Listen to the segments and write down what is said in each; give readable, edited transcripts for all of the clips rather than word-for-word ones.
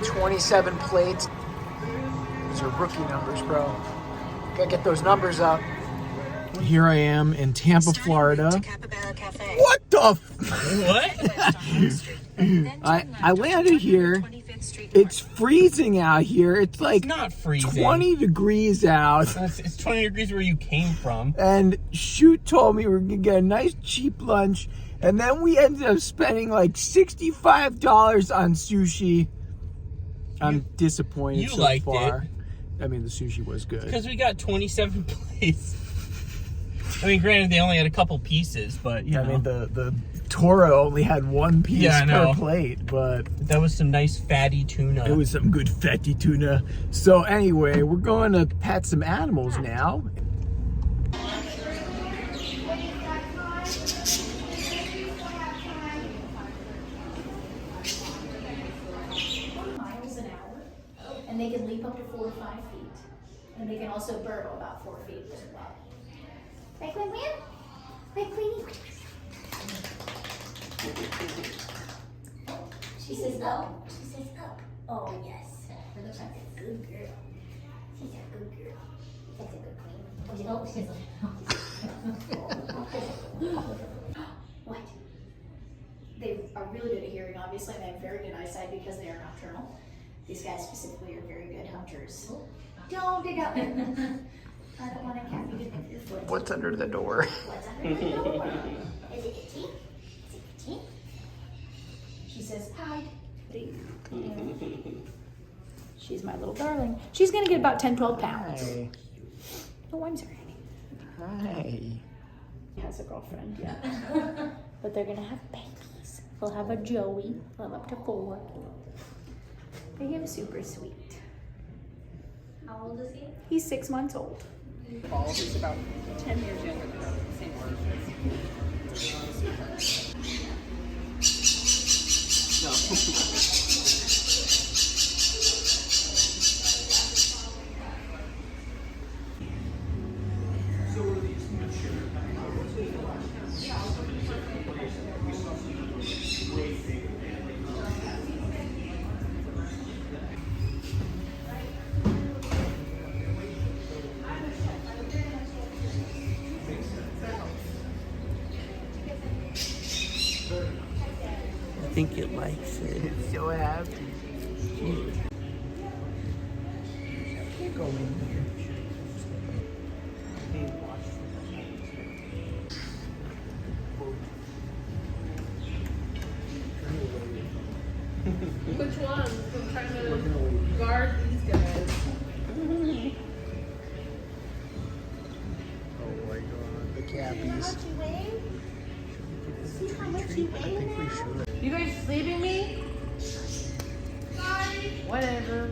27 plates. Those are rookie numbers, bro. Gotta get those numbers up. Here I am in Tampa, Florida. Capybara Cafe. What the What? I landed here. It's freezing out here. It's like It's not freezing. 20 degrees out. It's 20 degrees where you came from. And Shute told me we're gonna get a nice cheap lunch. And then we ended up spending like $65 on sushi. I'm disappointed You so liked far. I mean, the sushi was good. Because we got 27 plates. I mean, granted, they only had a couple pieces, but, you know. I mean, the Toro only had one piece per plate, but that was some nice fatty tuna. it was some good fatty tuna. So anyway, we're going to pet some animals now. Miles an hour, and they can leap up to 4 to 5 feet, and they can also burrow about 4 feet as well. Right, Queen? Right, Queenie? She says up. She says up. Oh, yes. Her looks like a good girl. She's a good girl. That's a good queen. Oh, she's What? They are really good at hearing, obviously, and they have very good eyesight because they are nocturnal. These guys specifically are very good hunters. Don't dig up. I don't want a cat to get your foot. What's under the door? What's under the door? Is it itchy? Is it itchy? She says, hide. She's my little darling. She's gonna get about 10, 12 pounds. Hi. Oh, I'm sorry. Hi. He has a girlfriend, yeah. But they're gonna have babies. They'll have a Joey. They'll have up to 4. They are super sweet. How old is he? He's 6 months old. Paul, who's about 10 years younger than her, same I think it likes it. It's so happy. Can't go in here. Which one? I'm trying to guard these guys. Oh my god, the cappies. See how much you I think we should. You guys leaving me? Sorry. Whatever.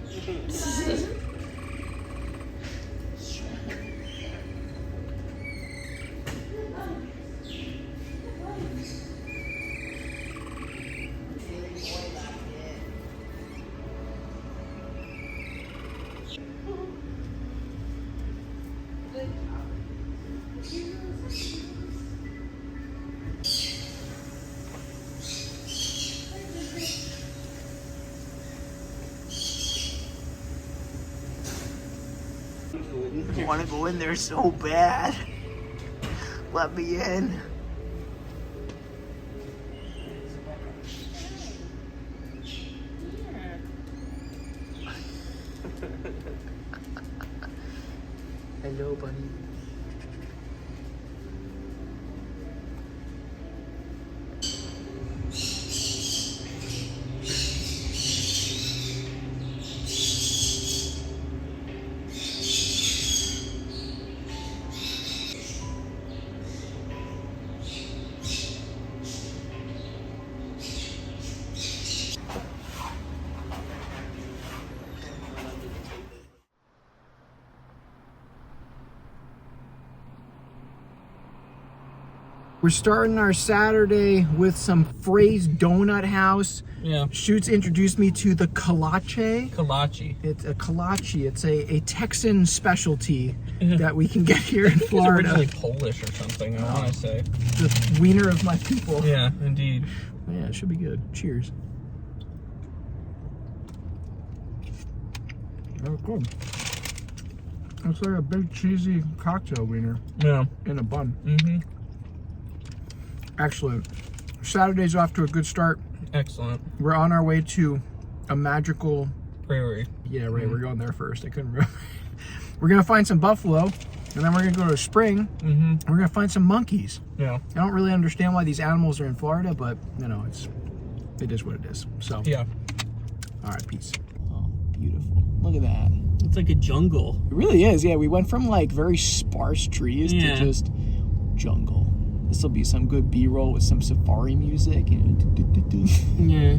I want to go in there so bad. Let me in. Hello, buddy. We're starting our Saturday with some Fray's Donut House. Yeah. Shute's introduced me to the colache. Colache. It's a colache. It's a Texan specialty that we can get here in Florida. It's originally Polish or something, I want to say. The wiener of my people. Yeah, indeed. Yeah, it should be good. Cheers. Oh, cool. Looks like a big cheesy cocktail wiener Yeah. in a bun. Mm-hmm. Excellent. Saturday's off to a good start. Excellent. We're on our way to a magical... Prairie. Yeah, right. We're going there first. I couldn't remember. We're going to find some buffalo, and then we're going to go to a spring. Mm-hmm. We're going to find some monkeys. Yeah. I don't really understand why these animals are in Florida, but, you know, it is what it is. So, Yeah. all right, peace. Oh, beautiful. Look at that. It's like a jungle. It really is. Yeah, we went from, like, very sparse trees to just jungle. This will be some good B-roll with some safari music. You know. Yeah.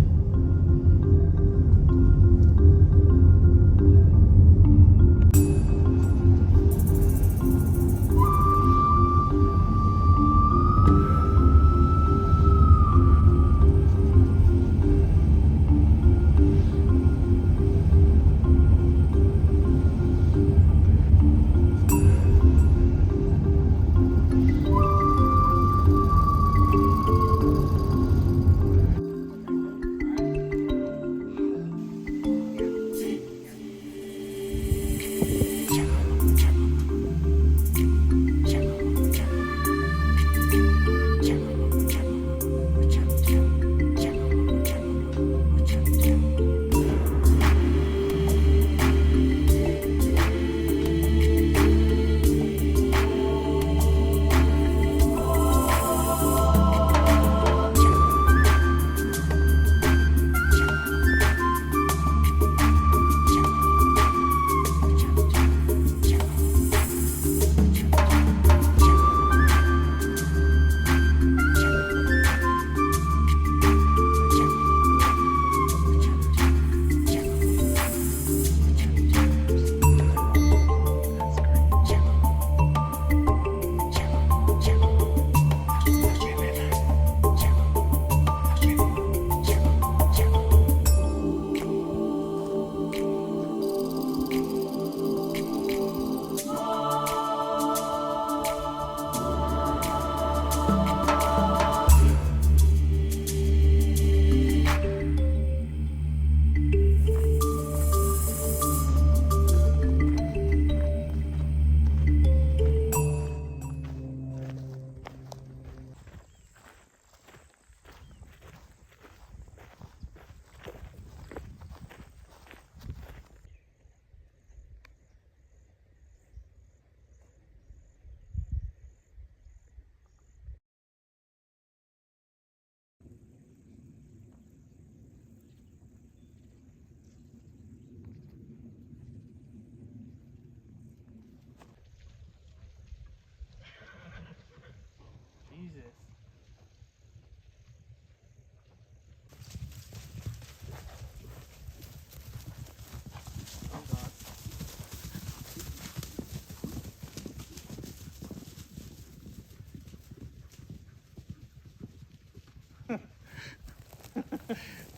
Jesus.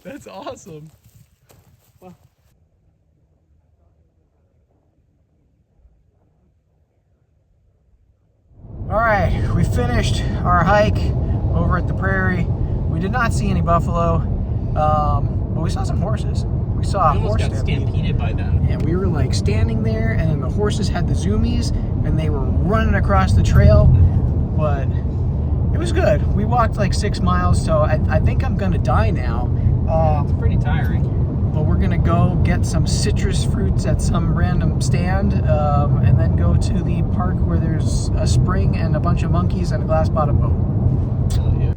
That's awesome. Wow. All right, we finished our hike over at the prairie. We did not see any buffalo, but we saw some horses. We saw I a almost horse got stampede. stampeded by them. And we were like standing there, and then the horses had the zoomies, and they were running across the trail. But it was good. We walked like 6 miles, so I think I'm gonna die now. It's pretty tiring. But we're gonna go get some citrus fruits at some random stand, and then go to the park where there's a spring and a bunch of monkeys and a glass bottom boat. Oh, yeah.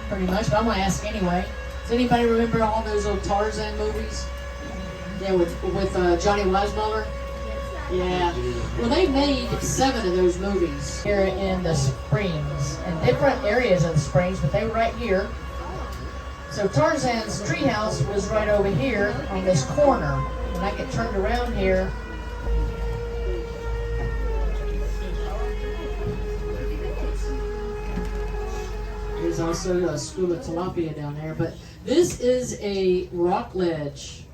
Pretty much, but I'm gonna ask anyway. Does anybody remember all those old Tarzan movies? Yeah, with Johnny Weissmuller? Yeah. Well, they made 7 of those movies here in the Springs, in different areas of the Springs, but they were right here. So Tarzan's treehouse was right over here on this corner. When I get turned around here, there's There's also a school of tilapia down there. But this is a rock ledge.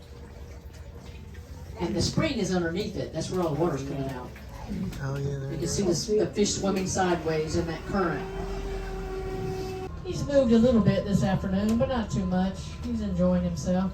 And the spring is underneath it. That's where all the water's coming out. Oh yeah, You can see the fish swimming sideways in that current. He's moved a little bit this afternoon, but not too much. He's enjoying himself.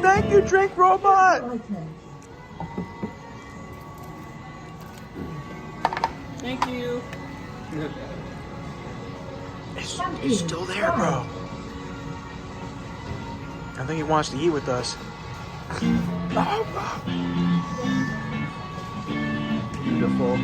Thank you, drink robot. Thank you. He's still there, bro. I think he wants to eat with us. Beautiful.